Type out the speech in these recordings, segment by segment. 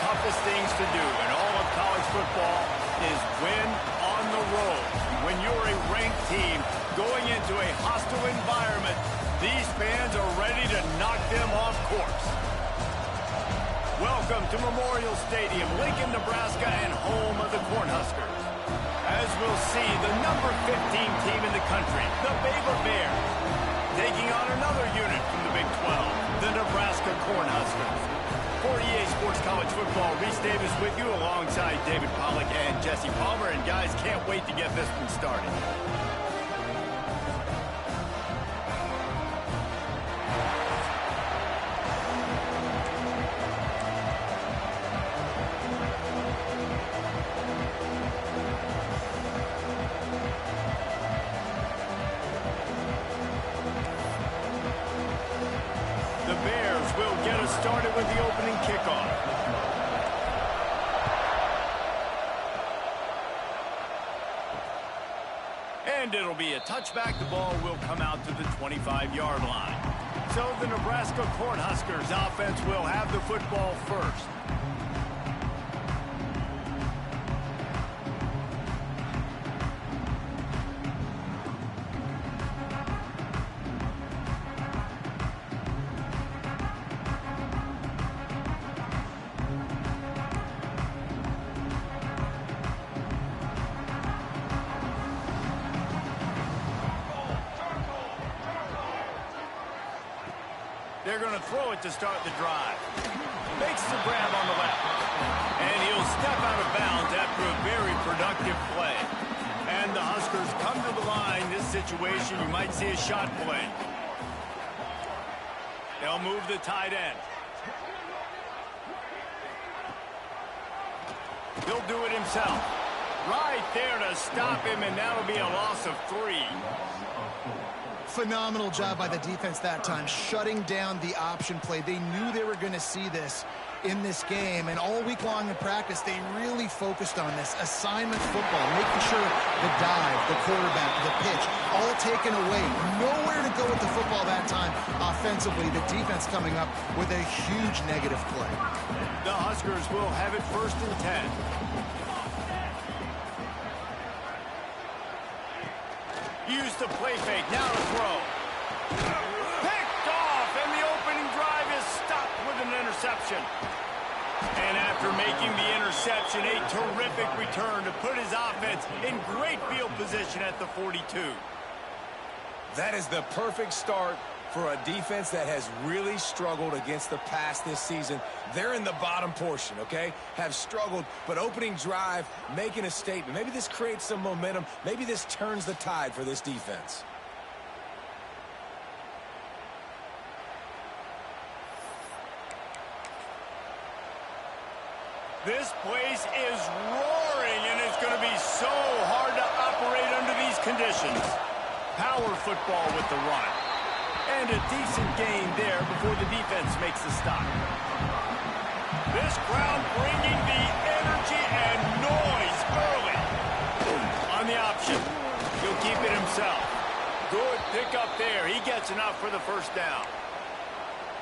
toughest things to do in all of college football is win on the road. When you're a ranked team going into a hostile environment, these fans are ready to knock them off course. Welcome to Memorial Stadium, Lincoln, Nebraska, and home of the Cornhuskers. As we'll see, the number 15 team in the country, the Baylor Bears, taking on another unit from the Big 12, the Nebraska Cornhuskers. For EA Sports College Football, Reese Davis with you alongside David Pollack and Jesse Palmer. And guys, can't wait to get this one started. Started with the opening kickoff. And it'll be a touchback. The ball will come out to the 25-yard line. So the Nebraska Cornhuskers offense will have the football first. They're going to throw it to start the drive. Makes the grab on the left. And he'll step out of bounds after a very productive play. And the Huskers come to the line. This situation, you might see a shot play. They'll move the tight end. He'll do it himself. Right there to stop him, and that'll be a loss of 3. Phenomenal job by the defense that time, shutting down the option play. They knew they were going to see this in this game, and all week long in practice, they really focused on this assignment football, making sure the dive, the quarterback, the pitch, all taken away. Nowhere to go with the football that time offensively. The defense coming up with a huge negative play. The Huskers will have it 1st and 10. Use the play fake, now to throw. Picked off, and the opening drive is stopped with an interception. And after making the interception, a terrific return to put his offense in great field position at the 42. That is the perfect start for a defense that has really struggled against the pass this season. They're in the bottom portion, okay? Have struggled, but opening drive, making a statement. Maybe this creates some momentum. Maybe this turns the tide for this defense. This place is roaring, and it's going to be so hard to operate under these conditions. Power football with the run. And a decent gain there before the defense makes the stop. This crowd bringing the energy and noise early. On the option, he'll keep it himself. Good pickup there. He gets enough for the 1st down.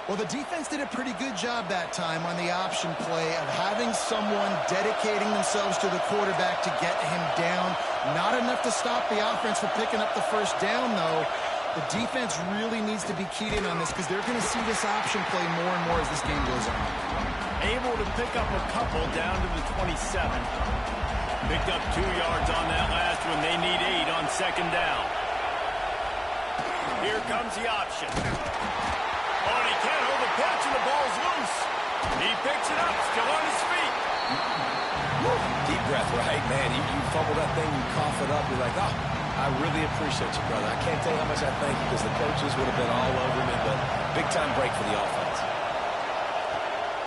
Well, the defense did a pretty good job that time on the option play of having someone dedicating themselves to the quarterback to get him down. Not enough to stop the offense from picking up the 1st down, though. The defense really needs to be keyed in on this because they're going to see this option play more and more as this game goes on. Able to pick up a couple down to the 27. Picked up 2 yards on that last one. They need 8 on 2nd down. Here comes the option. Oh, and he can't hold the pitch, and the ball's loose. He picks it up, still on his feet. Woo, deep breath, right? Man, you fumble that thing, you cough it up, you're like, oh. I really appreciate you, brother. I can't tell you how much I thank you because the coaches would have been all over me, but big-time break for the offense.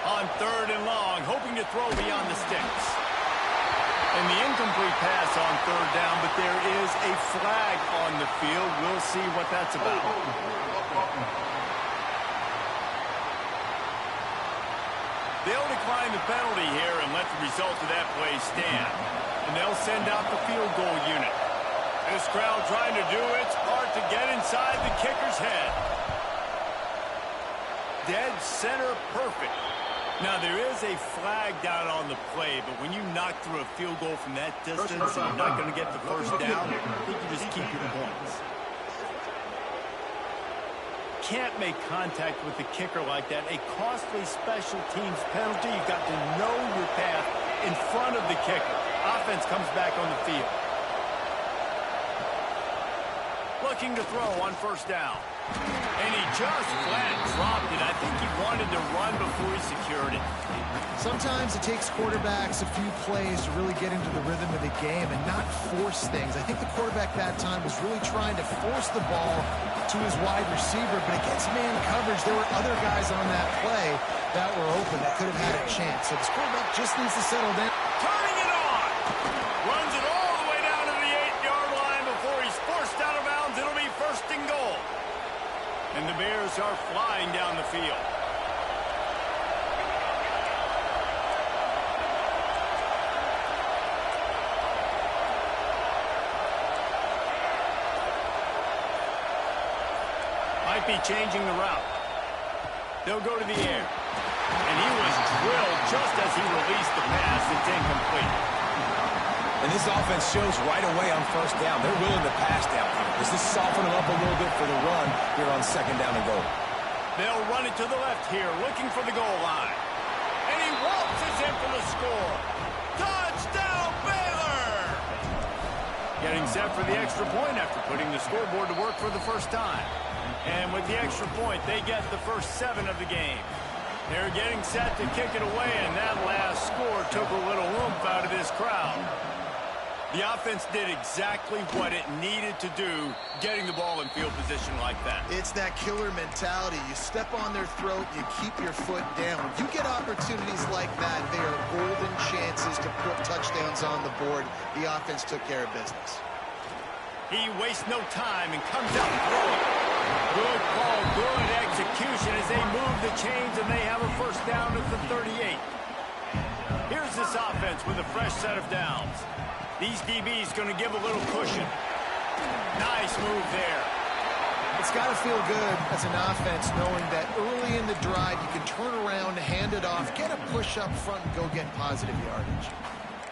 On 3rd and long, hoping to throw beyond the sticks. And the incomplete pass on 3rd down, but there is a flag on the field. We'll see what that's about. They'll decline the penalty here and let the result of that play stand. And they'll send out the field goal unit. This crowd trying to do its part to get inside the kicker's head. Dead center perfect. Now, there is a flag down on the play, but when you knock through a field goal from that distance and you're not going to get the first down, you can just keep your points. Can't make contact with the kicker like that. A costly special teams penalty. You've got to know your path in front of the kicker. Offense comes back on the field. Looking to throw on first down. And he just flat dropped it. I think he wanted to run before he secured it. Sometimes it takes quarterbacks a few plays to really get into the rhythm of the game and not force things. I think the quarterback that time was really trying to force the ball to his wide receiver, but against man coverage, there were other guys on that play that were open that could have had a chance. So this quarterback just needs to settle down. Turning it on. Runs it all the way down to the 8-yard line before he's forced out of bounds. It'll be first and goal. And the Bears are flying down the field. Might be changing the route. They'll go to the air. And he was drilled just as he released the pass. It's incomplete. And this offense shows right away on first down. They're willing to pass down here. Does this soften them up a little bit for the run here on second down and goal? They'll run it to the left here, looking for the goal line. And he waltzes in for the score. Touchdown, Baylor! Getting set for the extra point after putting the scoreboard to work for the first time. And with the extra point, they get the first 7 of the game. They're getting set to kick it away, and that last score took a little oomph out of this crowd. The offense did exactly what it needed to do, getting the ball in field position like that. It's that killer mentality. You step on their throat, you keep your foot down. When you get opportunities like that, they are golden chances to put touchdowns on the board. The offense took care of business. He wastes no time and comes out throwing. Good call, good execution as they move the chains and they have a first down at the 38. Here's this offense with a fresh set of downs. These DBs going to give a little cushion. Nice move there. It's got to feel good as an offense knowing that early in the drive you can turn around, hand it off, get a push up front, and go get positive yardage.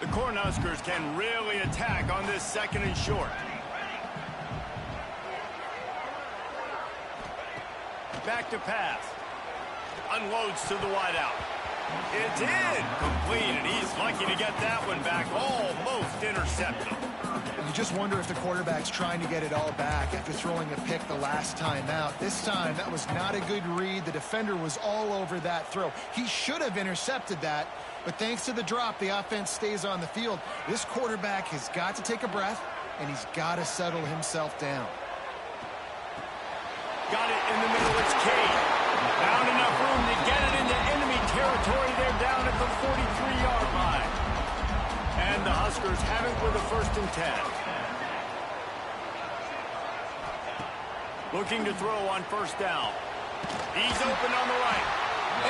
The Cornhuskers can really attack on this second and short. Back to pass. Unloads to the wideout. It's in. Complete, and he's lucky to get that one back. Almost intercepted. You just wonder if the quarterback's trying to get it all back after throwing a pick the last time out. This time, that was not a good read. The defender was all over that throw. He should have intercepted that, but thanks to the drop, the offense stays on the field. This quarterback has got to take a breath, and he's got to settle himself down. Got it in the middle. It's Cade. Found enough room to get it into enemy territory. They're down at the 43-yard line. And the Huskers have it with a first and 10. Looking to throw on first down. He's open on the right.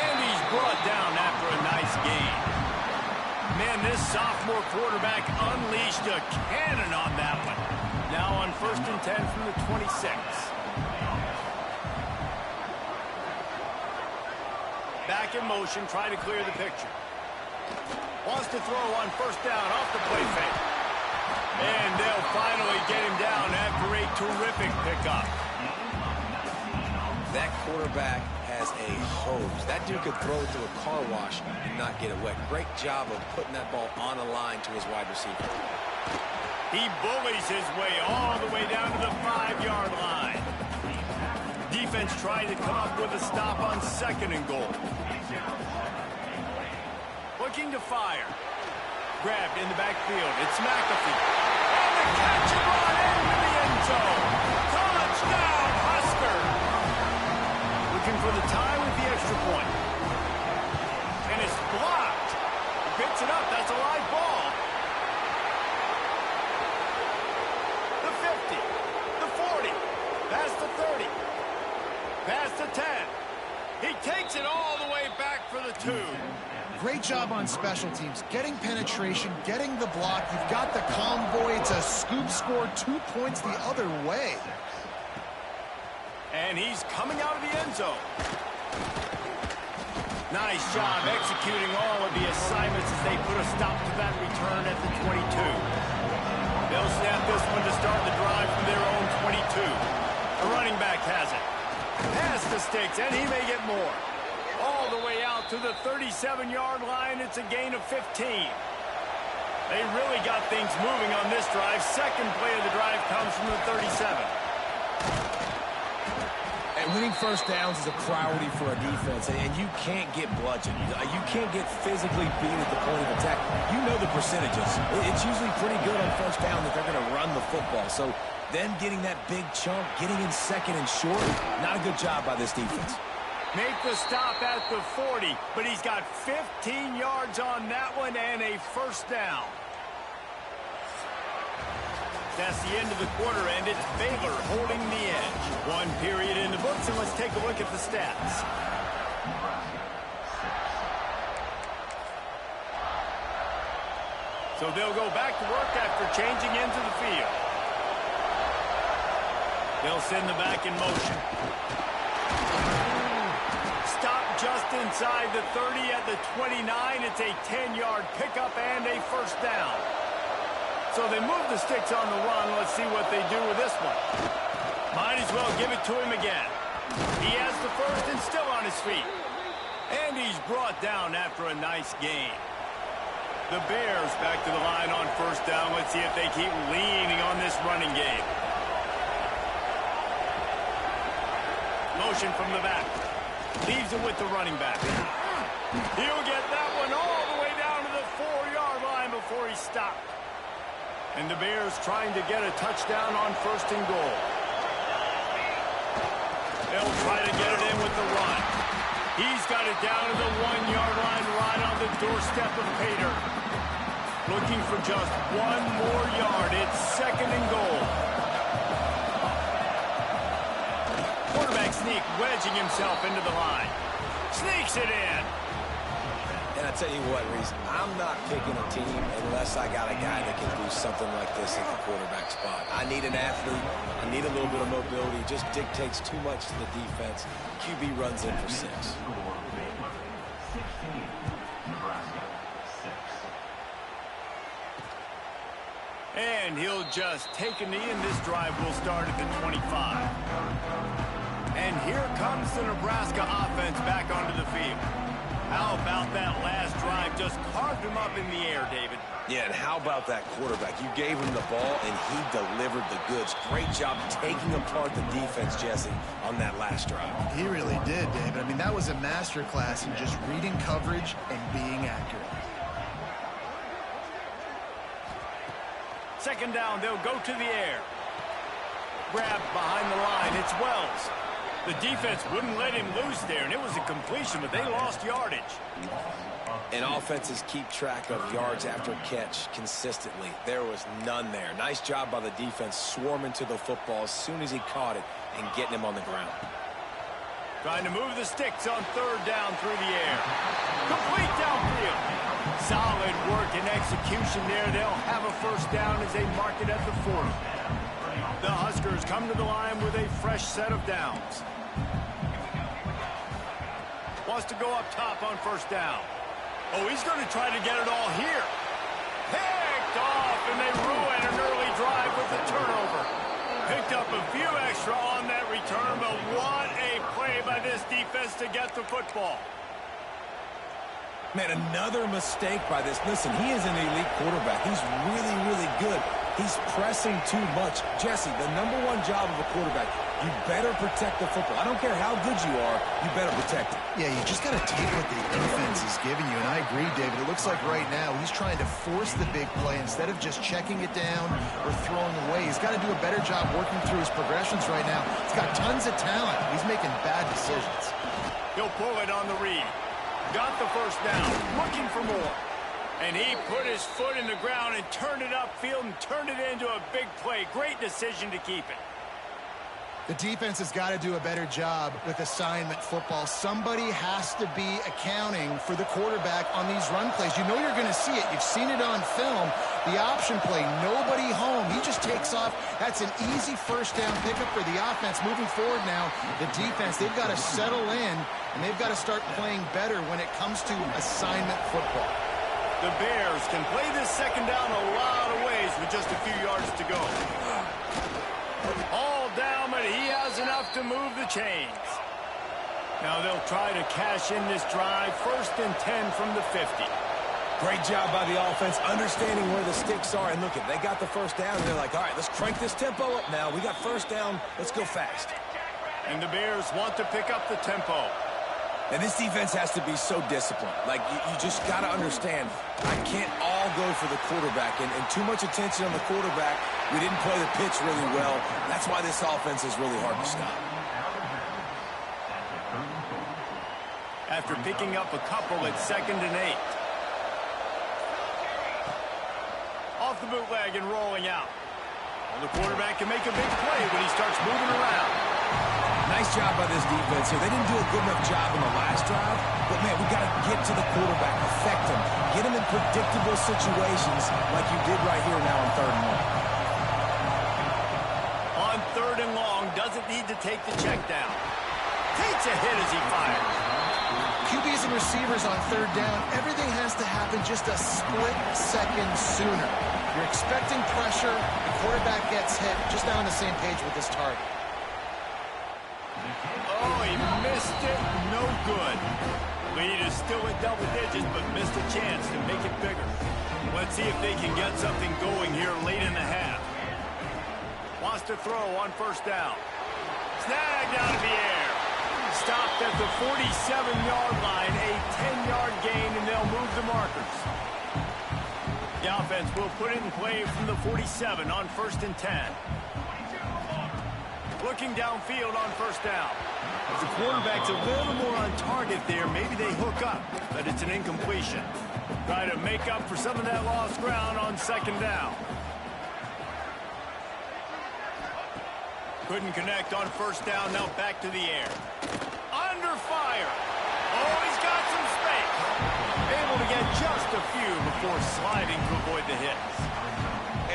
And he's brought down after a nice gain. Man, this sophomore quarterback unleashed a cannon on that one. Now on first and 10 from the 26. Back in motion, try to clear the picture. Wants to throw on first down off the play fake. And they'll finally get him down after a terrific pickup. That quarterback has a hose. That dude could throw it through a car wash and not get it wet. Great job of putting that ball on a line to his wide receiver. He bullies his way all the way down to the 5-yard line. Defense trying to come up with a stop on second and goal. Looking to fire. Grabbed in the backfield. It's McAfee. And the catch and run into the end zone. Touchdown, Husker. Looking for the tie with the extra point. And it's blocked. He picks it up. That's a live ball. The 50. The 40. Past the 30. Past the 10. He takes it all the way back for the 2. Great job on special teams. Getting penetration, getting the block. You've got the convoy. It's a scoop score, 2 points the other way. And he's coming out of the end zone. Nice job executing all of the assignments as they put a stop to that return at the 22. They'll snap this one to start the drive from their own 22. The running back has it. Has the sticks, and he may get more. All the way out to the 37-yard line. It's a gain of 15. They really got things moving on this drive. Second play of the drive comes from the 37. And winning first downs is a priority for a defense, and you can't get bludgeoned. You can't get physically beat at the point of attack. You know the percentages. It's usually pretty good on first down that they're going to run the football. So them getting that big chunk, getting in second and short, not a good job by this defense. Make the stop at the 40, but he's got 15 yards on that one and a first down. That's the end of the quarter, and it's Baylor holding the edge. One period in the books, and let's take a look at the stats. So they'll go back to work after changing into the field. They'll send the back in motion. Stop just inside the 30 at the 29. It's a 10-yard pickup and a first down. So they move the sticks on the run. Let's see what they do with this one. Might as well give it to him again. He has the first and still on his feet. And he's brought down after a nice gain. The Bears back to the line on first down. Let's see if they keep leaning on this running game. Motion from the back. Leaves it with the running back. He'll get that one all the way down to the 4-yard line before he stopped. And the Bears trying to get a touchdown on first and goal. They'll try to get it in with the run. He's got it down to the 1-yard line right on the doorstep of Pater. Looking for just one more yard. It's second and goal. Quarterback sneak, wedging himself into the line. Sneaks it in. And I tell you what, Reese, I'm not picking a team unless I got a guy that can do something like this at the quarterback spot. I need an athlete. I need a little bit of mobility. It just dictates too much to the defense. QB runs in for 6. And he'll just take a knee, and this drive will start at the 25. And here comes the Nebraska offense back onto the field. How about that last drive? Just carved him up in the air, David. Yeah, and how about that quarterback? You gave him the ball, and he delivered the goods. Great job taking apart the defense, Jesse, on that last drive. He really did, David. I mean, that was a masterclass in just reading coverage and being accurate. Second down, they'll go to the air. Grab behind the line. It's Wells. The defense wouldn't let him loose there, and it was a completion, but they lost yardage. And offenses keep track of yards after catch consistently. There was none there. Nice job by the defense swarming to the football as soon as he caught it and getting him on the ground. Trying to move the sticks on third down through the air. Complete downfield. Solid work and execution there. They'll have a first down as they mark it at the 40. The Huskers come to the line with a fresh set of downs. Wants to go up top on first down. Oh, he's going to try to get it all here. Picked off, and they ruin an early drive with the turnover. Picked up a few extra on that return, but what a play by this defense to get the football. Man, another mistake by this. Listen, he is an elite quarterback. He's really, really good. He's pressing too much. Jesse, the #1 job of a quarterback, you better protect the football. I don't care how good you are, you better protect it. Yeah, you just got to take what the defense is giving you, and I agree, David. It looks like right now he's trying to force the big play instead of just checking it down or throwing away. He's got to do a better job working through his progressions right now. He's got tons of talent. He's making bad decisions. He'll pull it on the read. Got the first down, looking for more. And he put his foot in the ground and turned it upfield and turned it into a big play. Great decision to keep it. The defense has got to do a better job with assignment football. Somebody has to be accounting for the quarterback on these run plays. You know you're going to see it. You've seen it on film. The option play, nobody home. He just takes off. That's an easy first down pickup for the offense. Moving forward now, the defense, they've got to settle in, and they've got to start playing better when it comes to assignment football. The Bears can play this second down a lot of ways with just a few yards to go. All down, but he has enough to move the chains. Now they'll try to cash in this drive. 1st and 10 from the 50. Great job by the offense, understanding where the sticks are. And look, they got the first down, and they're like, all right, let's crank this tempo up now. We got first down. Let's go fast. And the Bears want to pick up the tempo. And this defense has to be so disciplined. Like, you just got to understand, I can't all go for the quarterback. And too much attention on the quarterback. We didn't play the pitch really well. That's why this offense is really hard to stop. After picking up a couple at 2nd and 8. Off the bootleg and rolling out. Well, the quarterback can make a big play when he starts moving around. Nice job by this defense here. They didn't do a good enough job in the last drive, but, man, we got to get to the quarterback, affect him, get him in predictable situations like you did right here now on 3rd and long. On 3rd and long, doesn't need to take the check down. Takes a hit as he fires. QBs and receivers on 3rd down, everything has to happen just a split second sooner. You're expecting pressure, the quarterback gets hit, just not on the same page with his target. Oh, he missed it. No good. Lead is still at double digits, but missed a chance to make it bigger. Let's see if they can get something going here late in the half. Wants to throw on 1st down. Snagged out of the air. Stopped at the 47-yard line. A 10-yard gain, and they'll move the markers. The offense will put it in play from the 47 on 1st and 10. Looking downfield on 1st down. If the quarterback's a little more on target there, maybe they hook up, but it's an incompletion. Try to make up for some of that lost ground on 2nd down. Couldn't connect on 1st down, now back to the air. Under fire. Oh, he's got some space. Able to get just a few before sliding to avoid the hits.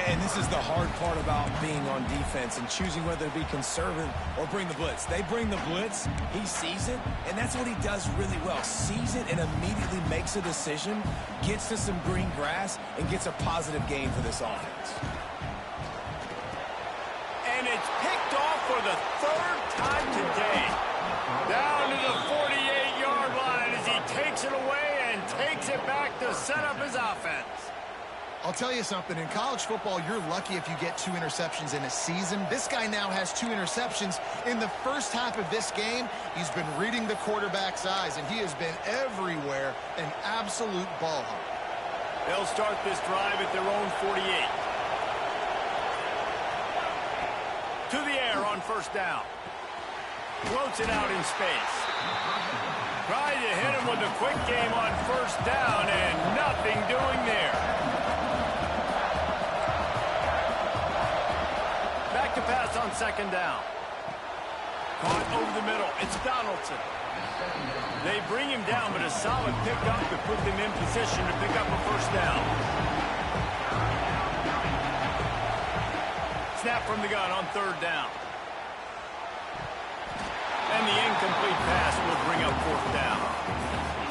And this is the hard part about being on defense and choosing whether to be conservative or bring the blitz. They bring the blitz, he sees it, and that's what he does really well. Sees it and immediately makes a decision, gets to some green grass, and gets a positive gain for this offense. And it's picked off for the 3rd time today. Down to the 48-yard line as he takes it away and takes it back to set up his offense. I'll tell you something, in college football, you're lucky if you get 2 interceptions in a season. This guy now has 2 interceptions. In the first half of this game, he's been reading the quarterback's eyes, and he has been everywhere, an absolute ball hawk. They'll start this drive at their own 48. To the air on 1st down. Floats it out in space. Tried to hit him with a quick game on 1st down, and nothing doing there. To pass on 2nd down. Caught over the middle. It's Donaldson. They bring him down, but a solid pickup to put them in position to pick up a 1st down. Snap from the gun on 3rd down. And the incomplete pass will bring up 4th down.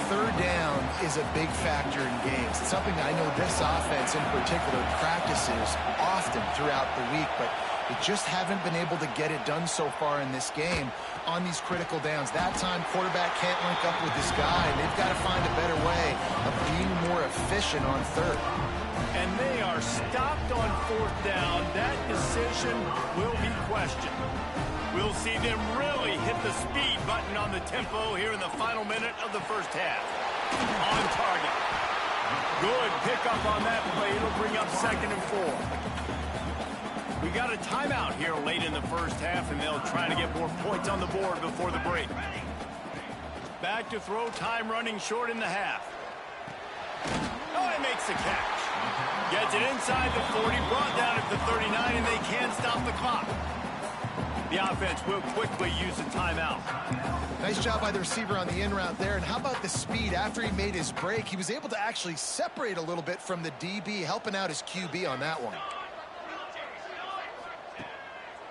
3rd down is a big factor in games. It's something I know this offense in particular practices often throughout the week, but they just haven't been able to get it done so far in this game on these critical downs. That time, quarterback can't link up with this guy, and they've got to find a better way of being more efficient on 3rd. And they are stopped on 4th down. That decision will be questioned. We'll see them really hit the speed button on the tempo here in the final minute of the 1st half. On target. Good pickup on that play. It'll bring up 2nd and 4. We got a timeout here late in the 1st half, and they'll try to get more points on the board before the break. Back to throw, time running short in the half. Oh, he makes the catch. Gets it inside the 40, brought down at the 39, and they can't stop the clock. The offense will quickly use a timeout. Nice job by the receiver on the in route there. And how about the speed? After he made his break, he was able to actually separate a little bit from the DB, helping out his QB on that one.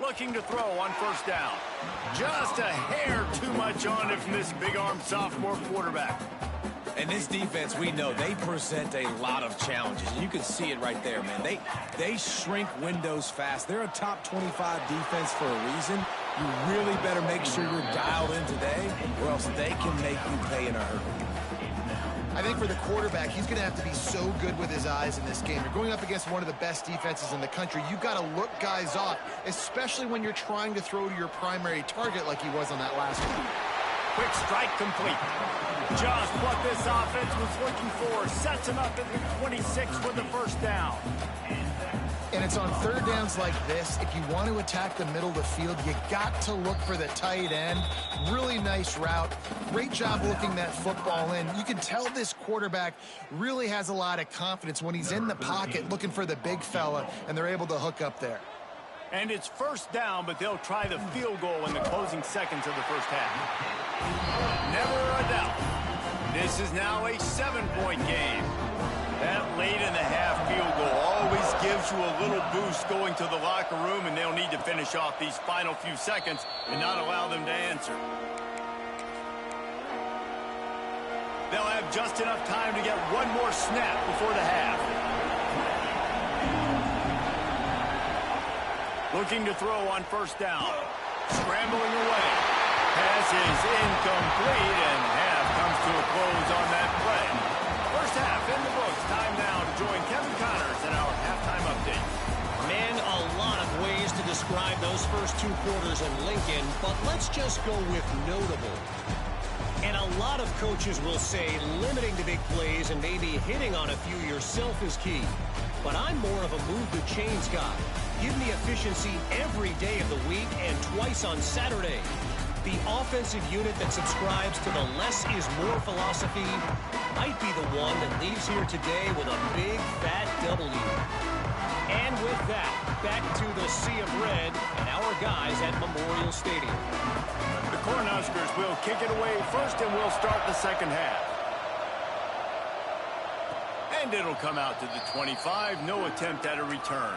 Looking to throw on first down. Just a hair too much on it from this big-armed sophomore quarterback. And this defense, we know, they present a lot of challenges. You can see it right there, man. They shrink windows fast. They're a top 25 defense for a reason. You really better make sure you're dialed in today, or else they can make you pay in a hurry. I think for the quarterback, he's going to have to be so good with his eyes in this game. You're going up against one of the best defenses in the country. You've got to look guys off, especially when you're trying to throw to your primary target like he was on that last one. Quick strike complete. Just what this offense was looking for. Sets him up at the 26 for the first down. And it's on third downs like this. If you want to attack the middle of the field, you got to look for the tight end. Really nice route. Great job looking that football in. You can tell this quarterback really has a lot of confidence when he's in the pocket looking for the big fella, and they're able to hook up there. And it's first down, but they'll try the field goal in the closing seconds of the first half. Never a doubt. This is now a 7-point game. That late in the half field goal always gives you a little boost going to the locker room, and they'll need to finish off these final few seconds and not allow them to answer. They'll have just enough time to get one more snap before the half. Looking to throw on first down. Scrambling away. Pass is incomplete, and half comes to a close on that play. First half in the books. Time now to join Kevin Connors in our halftime update. Man, a lot of ways to describe those first two quarters in Lincoln, but let's just go with notable. And a lot of coaches will say limiting the big plays and maybe hitting on a few yourself is key. But I'm more of a move the chains guy. Give me efficiency every day of the week and twice on Saturday. The offensive unit that subscribes to the less is more philosophy might be the one that leaves here today with a big, fat W. And with that, back to the Sea of Red and our guys at Memorial Stadium. The Cornhuskers will kick it away first, and we'll start the second half. And it'll come out to the 25. No attempt at a return.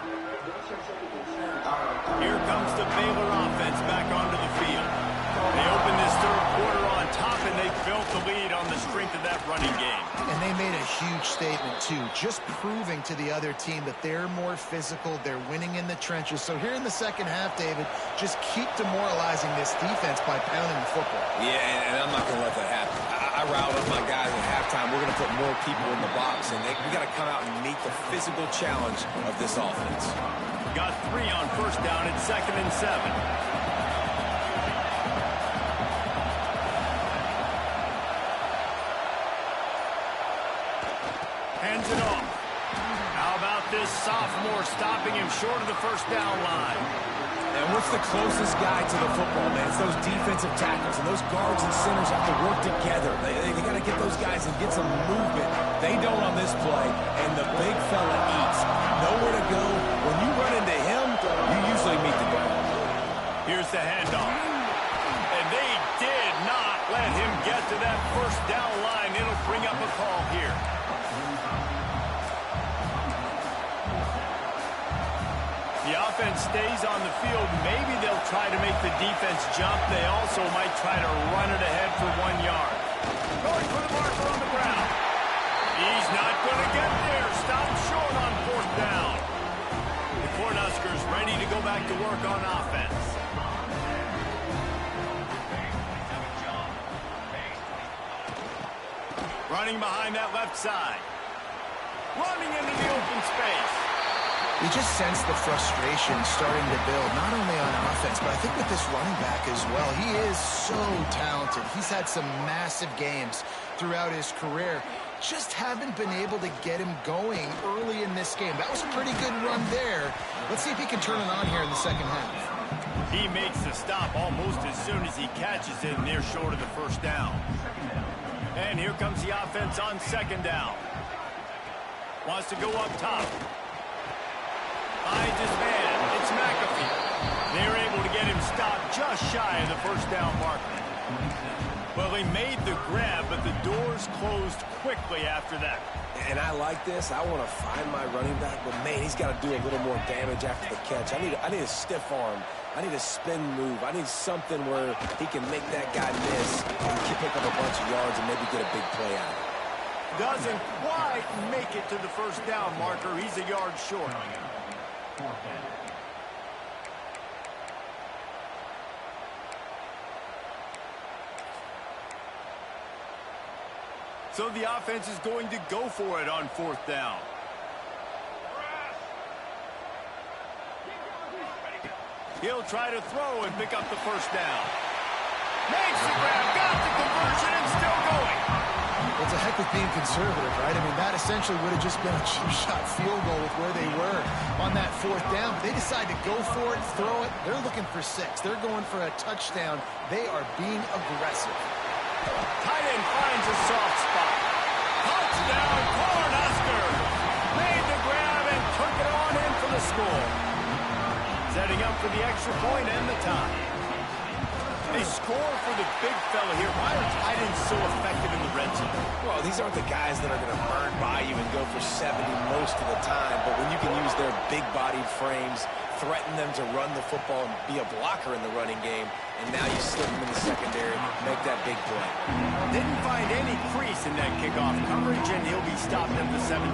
Here comes the Baylor offense back onto the field. They open this third quarter on top, and they built the lead on the strength of that running game. And they made a huge statement, too, just proving to the other team that they're more physical, they're winning in the trenches. So here in the second half, David, just keep demoralizing this defense by pounding the football. Yeah, and I'm not going to let that happen. I riled up my guys at halftime. We're going to put more people in the box, and we got to come out and meet the physical challenge of this offense. Got 3 on first down at 2nd and 7. Hands it off. How about this sophomore stopping him short of the first down line? And what's the closest guy to the football, man? It's those defensive tackles, and those guards and centers have to work together. They got to get those guys and get some movement. They don't on this play, and the big fella eats. Nowhere to go. When you run into him, you usually meet the ground. Here's the handoff. And they did not let him get to that first down line. It'll bring up a call here. The offense stays on the field. Maybe they'll try to make the defense jump. They also might try to run it ahead for 1 yard. Going for the marker on the ground. He's not going to get there. Stop short on fourth down. The Cornhuskers ready to go back to work on offense. Running behind that left side. Running into the open space. You just sense the frustration starting to build, not only on offense, but I think with this running back as well. He is so talented. He's had some massive games throughout his career. Just haven't been able to get him going early in this game. That was a pretty good run there. Let's see if he can turn it on here in the second half. He makes the stop almost as soon as he catches it, and they're short of the first down. And here comes the offense on second down. Wants to go up top. Finds his man. It's McAfee. They're able to get him stop just shy of the first down marker. Well, he made the grab, but the doors closed quickly after that. And I like this. I want to find my running back, but, man, he's got to do a little more damage after the catch. I need a stiff arm. I need a spin move. I need something where he can make that guy miss and pick up a bunch of yards and maybe get a big play out of it. Doesn't quite make it to the first down marker. He's a yard short. So the offense is going to go for it on fourth down. He'll try to throw and pick up the first down. Makes the grab, got the conversion, and still going. Well, it's a heck of being conservative, right? I mean, that essentially would have just been a cheap-shot field goal with where they were on that fourth down. But they decide to go for it, throw it. They're looking for 6. They're going for a touchdown. They are being aggressive. Tight end finds a soft spot. Touchdown, Cornhuskers. Made the grab and took it on in for the score. Setting up for the extra point and the tie. They score for the big fella here. Why are tight ends so effective in the red zone? Well, these aren't the guys that are going to burn by you and go for 70 most of the time, but when you can use their big-bodied frames, threaten them to run the football and be a blocker in the running game, and now you slip them in the secondary, make that big play. Didn't find any crease in that kickoff coverage, and he'll be stopped at the 17.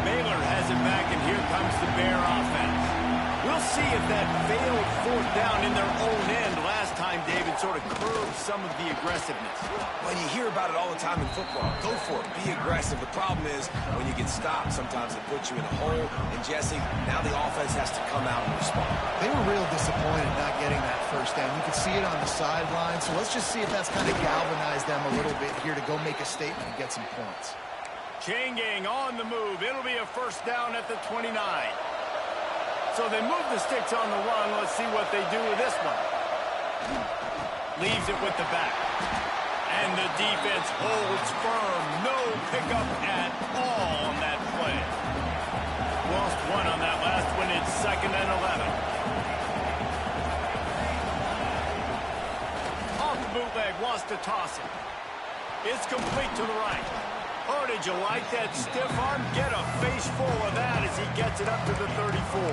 Baylor has it back, and here comes the Bear offense. We'll see if that failed fourth down in their own end last time, David, sort of curbed some of the aggressiveness. Well, you hear about it all the time in football. Go for it. Be aggressive. The problem is when you get stopped, sometimes it puts you in a hole. And, Jesse, now the offense has to come out and respond. They were real disappointed not getting that first down. You could see it on the sideline. So let's just see if that's kind of galvanized them a little bit here to go make a statement and get some points. Chain gang on the move. It'll be a first down at the 29. So they move the sticks on the run. Let's see what they do with this one. Leaves it with the back. And the defense holds firm. No pickup at all on that play. Lost one on that last one. It's 2nd and 11. Off the bootleg, wants to toss it. It's complete to the right. Oh, did you like that stiff arm? Get a face full of that as he gets it up to the 34.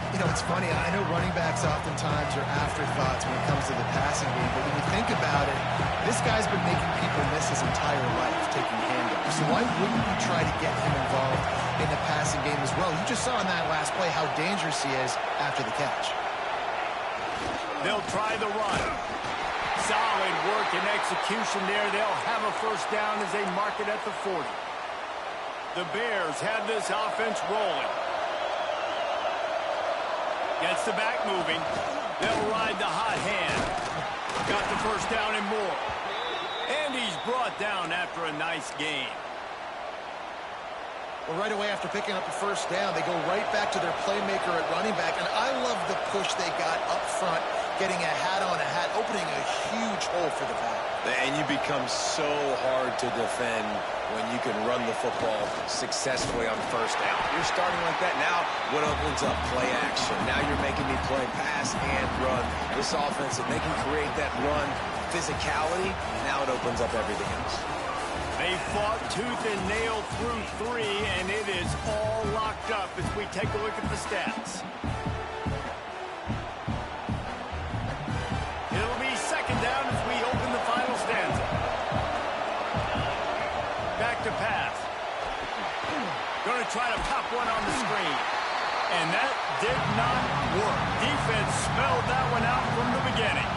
You know, it's funny. I know running backs oftentimes are afterthoughts when it comes to the passing game, but when you think about it, this guy's been making people miss his entire life taking handoffs. So why wouldn't you try to get him involved in the passing game as well? You just saw in that last play how dangerous he is after the catch. They'll try the run. Solid work and execution there. They'll have a first down as they mark it at the 40. The Bears have this offense rolling. Gets the back moving. They'll ride the hot hand. Got the first down and more. And he's brought down after a nice game. Well, right away after picking up the first down, they go right back to their playmaker at running back. And I love the push they got up front, getting a hat on a hat, opening a huge hole for the back. And you become so hard to defend when you can run the football successfully on first down. You're starting like that. Now, what opens up? Play action. Now you're making me play pass and run. This offense, if they can create that run physicality, now it opens up everything else. They fought tooth and nail through 3, and it is all locked up as we take a look at the stats. It'll be 2nd down as we open the final stanza. Back to pass. Going to try to pop one on the screen. And that did not work. Defense smelled that one out from the beginning.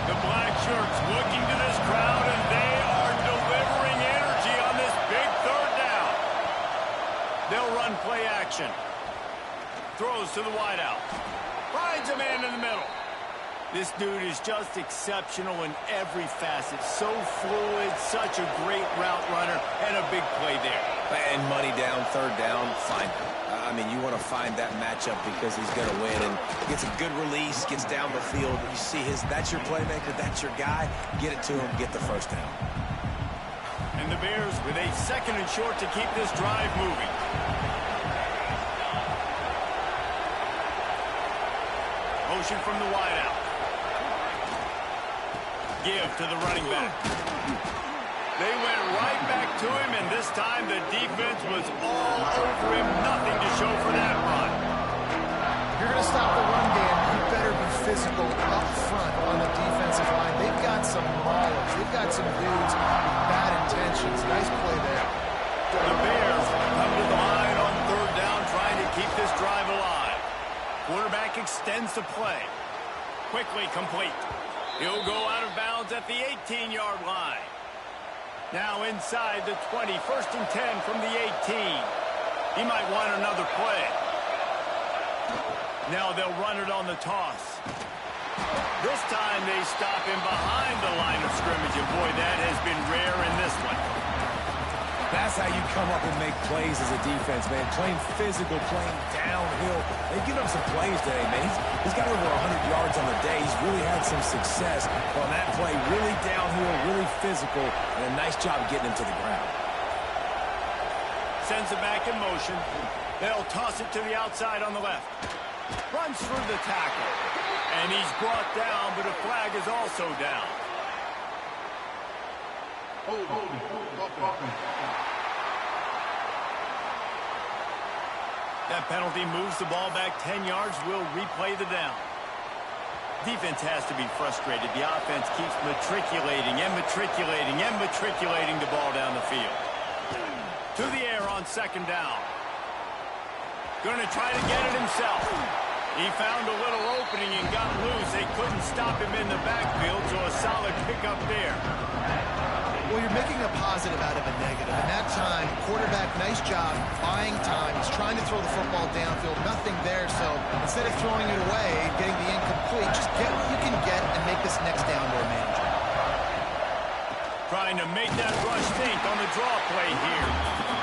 The black shirts looking to this crowd, and they are delivering energy on this big 3rd down. They'll run play action. Throws to the wideout. Finds a man in the middle. This dude is just exceptional in every facet. So fluid, such a great route runner, and a big play there. And money down, 3rd down, find him. I mean, you want to find that matchup because he's going to win. And gets a good release, gets down the field. You see that's your playmaker, that's your guy. Get it to him, get the first down. And the Bears with a 2nd and short to keep this drive moving. motion from the wideout. Give to the running back. They went right back to him, and this time the defense was all over him. Nothing to show for that run. You're going to stop the run game. You better be physical up front on the defensive line. They've got some maulers. They've got some dudes with bad intentions. Nice play there. The Bears come to the line on third down, trying to keep this drive alive. Quarterback extends the play. Quickly complete. He'll go out of bounds at the 18-yard line. Now inside the 20, 1st and 10 from the 18. He might want another play. Now they'll run it on the toss. This time they stop him behind the line of scrimmage, and boy, that has been rare in this one. That's how you come up and make plays as a defense, man. Playing physical, playing downhill. They've given up some plays today, man. He's got over 100 yards on the day. He's really had some success on that play. Really downhill, really physical, and a nice job getting him to the ground. Sends it back in motion. They'll toss it to the outside on the left. Runs through the tackle. And he's brought down, but a flag is also down. That penalty moves the ball back 10 yards. We'll replay the down. Defense has to be frustrated. The offense keeps matriculating and matriculating and matriculating the ball down the field. To the air on 2nd down. Going to try to get it himself. He found a little opening and got loose. They couldn't stop him in the backfield, so a solid pickup there. Well, you're making a positive out of a negative. And that time, quarterback, nice job, buying time. He's trying to throw the football downfield. Nothing there, so instead of throwing it away, getting the incomplete, just get what you can get and make this next down more manageable. Trying to make that rush think on the draw play here.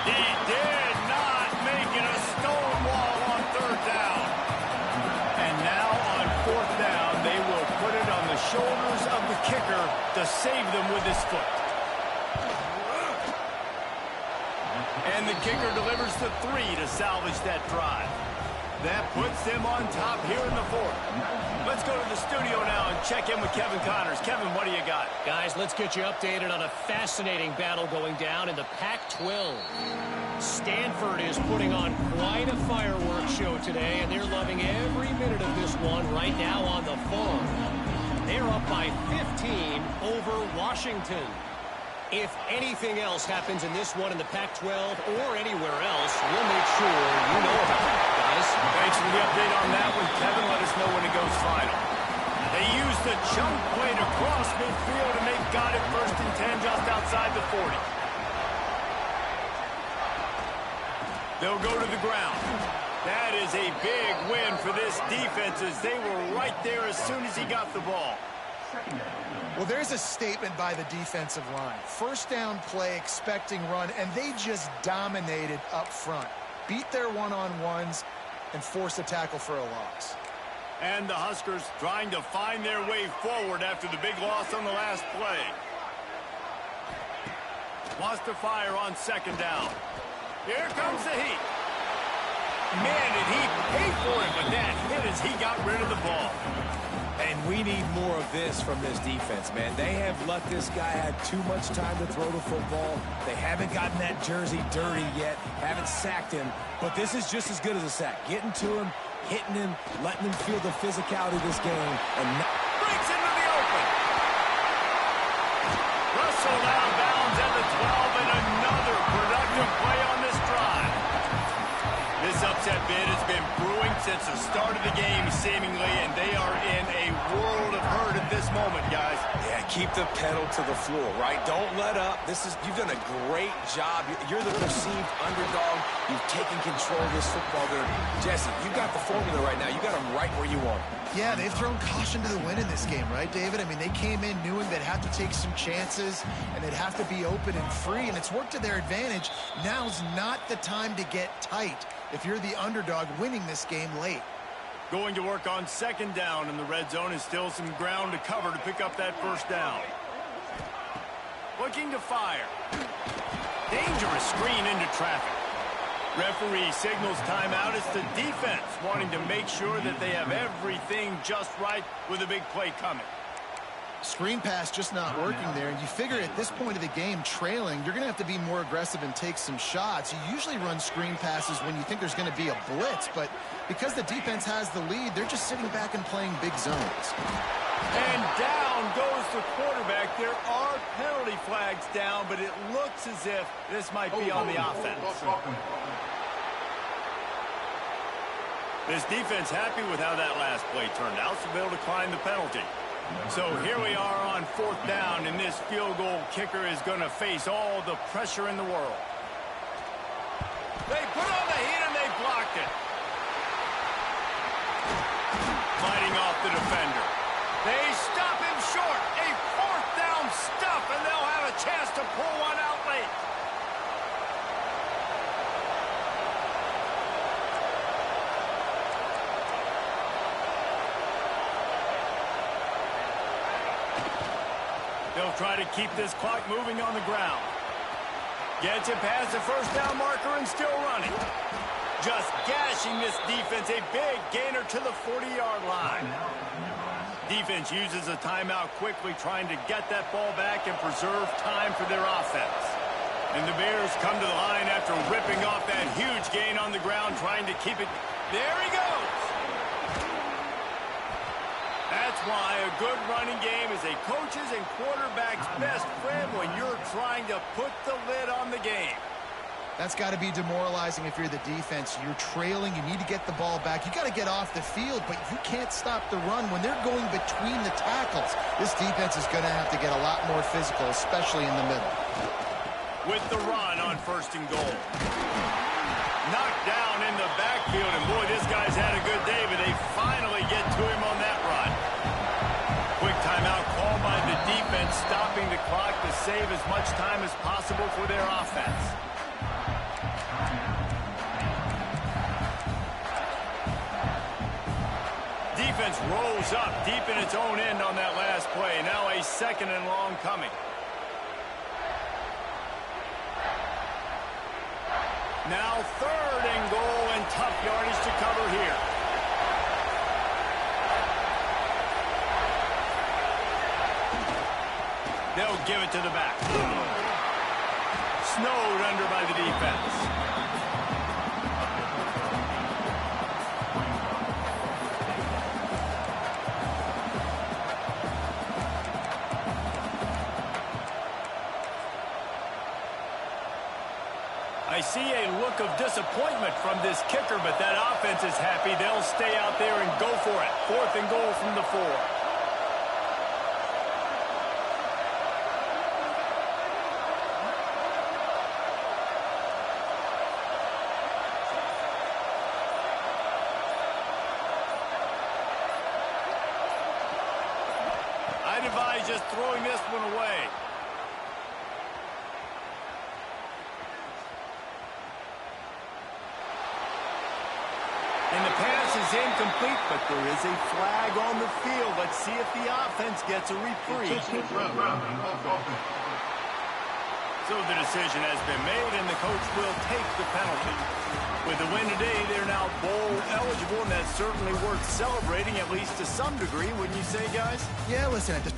He did not make it. A stone wall on 3rd down. And now on 4th down, they will put it on the shoulders of the kicker to save them with his foot. And the kicker delivers the 3 to salvage that drive. That puts them on top here in the 4th. Let's go to the studio now and check in with Kevin Connors. Kevin, what do you got? Guys, let's get you updated on a fascinating battle going down in the Pac-12. Stanford is putting on quite a fireworks show today, and they're loving every minute of this one right now on the farm. They're up by 15 over Washington. If anything else happens in this one in the Pac-12 or anywhere else, we'll make sure you know about it, guys. Thanks for the update on that one, Kevin. Let us know when it goes final. They used the chunk play to cross midfield and they've got it 1st and 10 just outside the 40. They'll go to the ground. That is a big win for this defense as they were right there as soon as he got the ball. Well, there's a statement by the defensive line. 1st down play, expecting run, and they just dominated up front. Beat their one-on-ones and forced a tackle for a loss. And the Huskers trying to find their way forward after the big loss on the last play. Wants to fire on 2nd down. Here comes the heat. Man, did he pay for it, but that hit as he got rid of the ball. And we need more of this from this defense, man. They have let this guy have too much time to throw the football. They haven't gotten that jersey dirty yet, haven't sacked him. But this is just as good as a sack. Getting to him, hitting him, letting him feel the physicality of this game. And breaks into the open. Russell out of bounds at the 12, and another productive play on this drive. This upset bid has been brewing since the start of the game, seemingly, and they are in a world of hurt at this moment, guys. yeah, keep the pedal to the floor, right? Don't let up. You've done a great job. You're the perceived underdog. You've taken control of this football game. Jesse, you got the formula right now. You got them right where you want them. Yeah, they've thrown caution to the wind in this game, right, David? I mean, they came in knowing they'd have to take some chances and they'd have to be open and free, and it's worked to their advantage. Now's not the time to get tight if you're the underdog winning this game late. Going to work on 2nd down, and the red zone is still some ground to cover to pick up that 1st down. Looking to fire. Dangerous screen into traffic. Referee signals timeout. It's the defense wanting to make sure that they have everything just right with a big play coming. Screen pass just not working there, and you figure at this point of the game, trailing, you're going to have to be more aggressive and take some shots. You usually run screen passes when you think there's going to be a blitz, but because the defense has the lead, they're just sitting back and playing big zones. And down goes the quarterback. There are penalty flags down, but it looks as if this might be on the offense. This defense happy with how that last play turned out, so they'll decline the penalty. So here we are on 4th down, and this field goal kicker is going to face all the pressure in the world. They put on the heat, and they blocked it. Fighting off the defender. They stop him short. A 4th down stuff, and they'll have a chance to pull one out late. They'll try to keep this clock moving on the ground. Gets it past the 1st down marker and still running. Just gashing this defense. A big gainer to the 40-yard line. Defense uses a timeout quickly, trying to get that ball back and preserve time for their offense. And the Bears come to the line after ripping off that huge gain on the ground, trying to keep it. There he goes. That's why a good running game is a coach's and quarterback's best friend when you're trying to put the lid on the game. That's got to be demoralizing if you're the defense. You're trailing. You need to get the ball back. You got to get off the field, but you can't stop the run when they're going between the tackles. This defense is going to have to get a lot more physical, especially in the middle. With the run on 1st and goal. Knocked down in the backfield, and boy, this guy's had a good day, but they finally get to him on that run. Quick timeout called by the defense, stopping the clock to save as much time as possible for their offense. Defense rolls up deep in its own end on that last play. Now a 2nd and long coming. Now 3rd and goal, and tough yardage to cover here. They'll give it to the back. Snowed under by the defense. I see a look of disappointment from this kicker, but that offense is happy. They'll stay out there and go for it. 4th and goal from the 4. I advise just throwing this one away. And the pass is incomplete, but there is a flag on the field. Let's see if the offense gets a reprieve. So the decision has been made, and the coach will take the penalty. With the win today, they're now bowl eligible, and that's certainly worth celebrating, at least to some degree, wouldn't you say, guys? Yeah, listen, at this